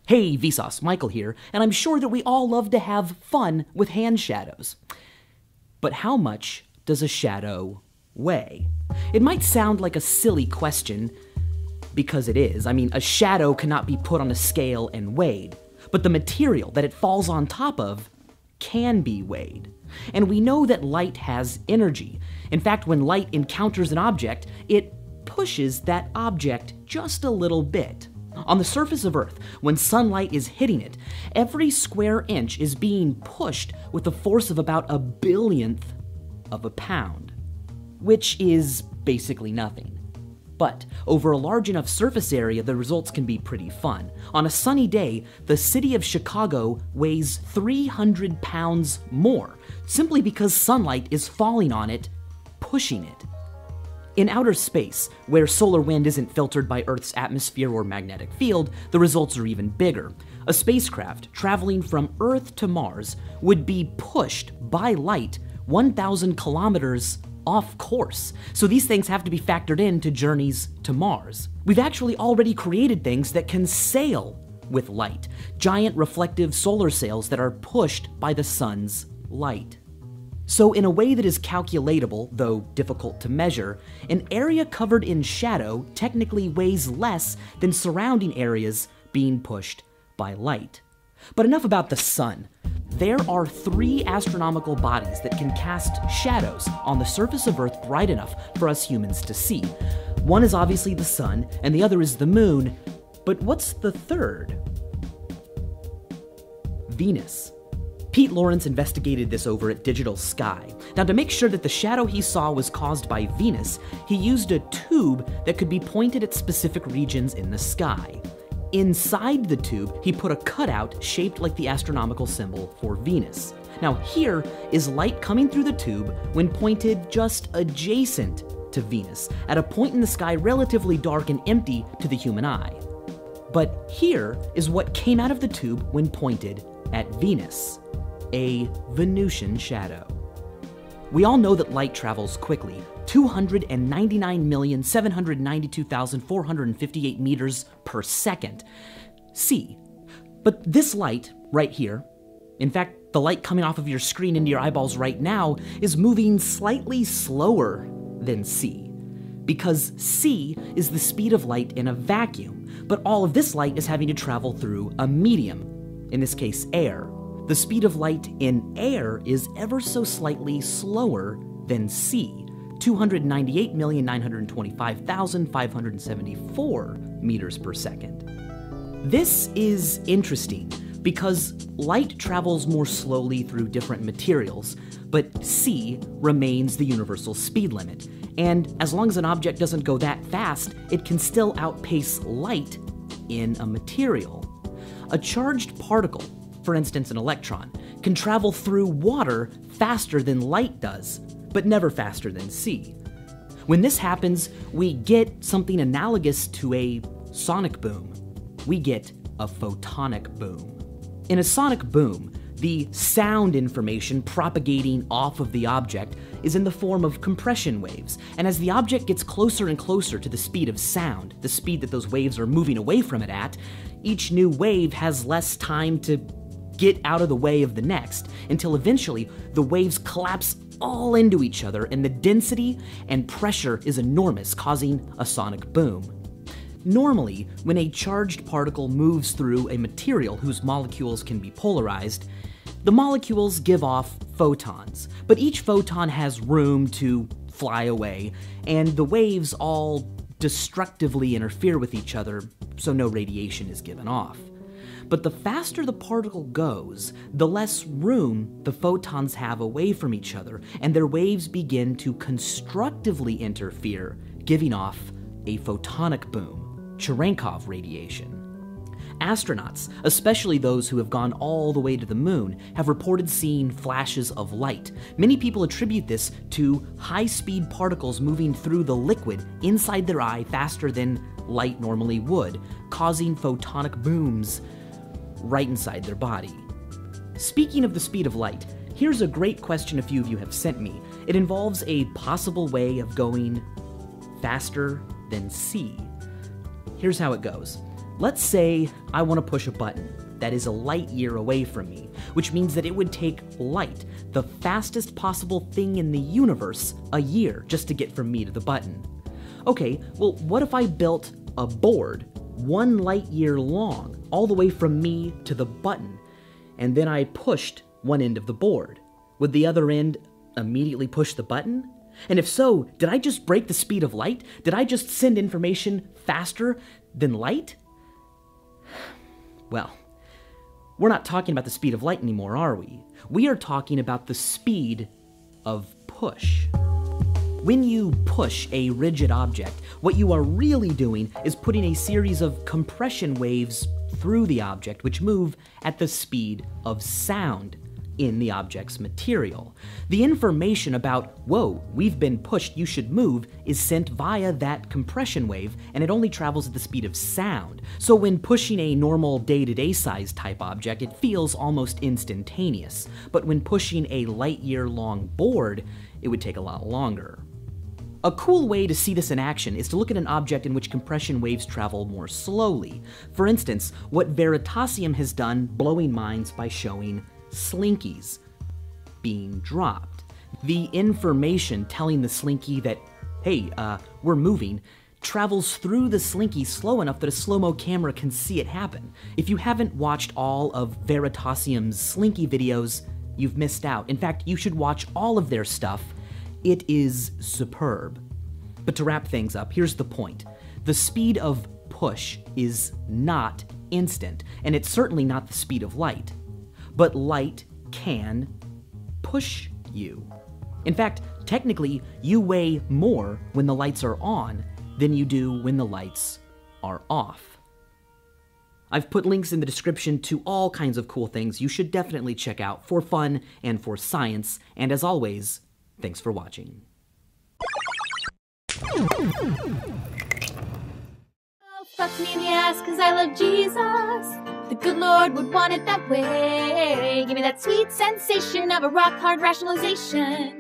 Hey VSauce, Michael here, and I'm sure that we all love to have fun with hand shadows. But how much does a shadow weigh? It might sound like a silly question, because it is. I mean, a shadow cannot be put on a scale and weighed, but the material that it falls on top of can be weighed. And we know that light has energy. In fact, when light encounters an object, it pushes that object just a little bit. On the surface of Earth, when sunlight is hitting it, every square inch is being pushed with a force of about a billionth of a pound, which is basically nothing. But over a large enough surface area, the results can be pretty fun. On a sunny day, the city of Chicago weighs 300 pounds more, simply because sunlight is falling on it, pushing it. In outer space, where solar wind isn't filtered by Earth's atmosphere or magnetic field, the results are even bigger. A spacecraft traveling from Earth to Mars would be pushed by light 1,000 kilometers off course. So these things have to be factored into journeys to Mars. We've actually already created things that can sail with light, giant reflective solar sails that are pushed by the sun's light. So in a way that is calculatable, though difficult to measure, an area covered in shadow technically weighs less than surrounding areas being pushed by light. But enough about the sun. There are 3 astronomical bodies that can cast shadows on the surface of Earth bright enough for us humans to see. One is obviously the sun, and the other is the moon. But what's the third? Venus. Pete Lawrence investigated this over at Digital Sky. Now, to make sure that the shadow he saw was caused by Venus, he used a tube that could be pointed at specific regions in the sky. Inside the tube, he put a cutout shaped like the astronomical symbol for Venus. Now, here is light coming through the tube when pointed just adjacent to Venus, at a point in the sky relatively dark and empty to the human eye. But here is what came out of the tube when pointed at Venus. A Venusian shadow. We all know that light travels quickly, 299,792,458 meters per second. C. But this light right here, in fact, the light coming off of your screen into your eyeballs right now, is moving slightly slower than C, because C is the speed of light in a vacuum, but all of this light is having to travel through a medium, in this case air. The speed of light in air is ever so slightly slower than C, 298,925,574 meters per second. This is interesting because light travels more slowly through different materials, but C remains the universal speed limit. And as long as an object doesn't go that fast, it can still outpace light in a material. A charged particle, for instance an electron, can travel through water faster than light does, but never faster than C. When this happens, we get something analogous to a sonic boom. We get a photonic boom. In a sonic boom, the sound information propagating off of the object is in the form of compression waves, and as the object gets closer and closer to the speed of sound, the speed that those waves are moving away from it at, each new wave has less time to get out of the way of the next, until eventually the waves collapse all into each other and the density and pressure is enormous, causing a sonic boom. Normally, when a charged particle moves through a material whose molecules can be polarized, the molecules give off photons, but each photon has room to fly away, and the waves all destructively interfere with each other, so no radiation is given off. But the faster the particle goes, the less room the photons have away from each other, and their waves begin to constructively interfere, giving off a photonic boom, Cherenkov radiation. Astronauts, especially those who have gone all the way to the moon, have reported seeing flashes of light. Many people attribute this to high-speed particles moving through the liquid inside their eye faster than light normally would, causing photonic booms right inside their body. Speaking of the speed of light, here's a great question a few of you have sent me. It involves a possible way of going faster than C. Here's how it goes. Let's say I want to push a button that is a light year away from me, which means that it would take light, the fastest possible thing in the universe, a year just to get from me to the button. Okay, well, what if I built a board 1 light year long, all the way from me to the button, and then I pushed one end of the board? Would the other end immediately push the button? And if so, did I just break the speed of light? Did I just send information faster than light? Well, we're not talking about the speed of light anymore, are we? We are talking about the speed of push. When you push a rigid object, what you are really doing is putting a series of compression waves through the object, which move at the speed of sound in the object's material. The information about, whoa, we've been pushed, you should move, is sent via that compression wave, and it only travels at the speed of sound. So when pushing a normal day-to-day size type object, it feels almost instantaneous. But when pushing a light-year-long board, it would take a lot longer. A cool way to see this in action is to look at an object in which compression waves travel more slowly. For instance, what Veritasium has done blowing minds by showing slinkies being dropped. The information telling the slinky that, hey, we're moving, travels through the slinky slow enough that a slow-mo camera can see it happen. If you haven't watched all of Veritasium's slinky videos, you've missed out. In fact, you should watch all of their stuff. It is superb. But to wrap things up, here's the point. The speed of push is not instant, and it's certainly not the speed of light. But light can push you. In fact, technically, you weigh more when the lights are on than you do when the lights are off. I've put links in the description to all kinds of cool things you should definitely check out for fun and for science, and as always, thanks for watching. Oh, fuck me in the ass 'cause I love Jesus. The good Lord would want it that way. Give me that sweet sensation of a rock-hard rationalization.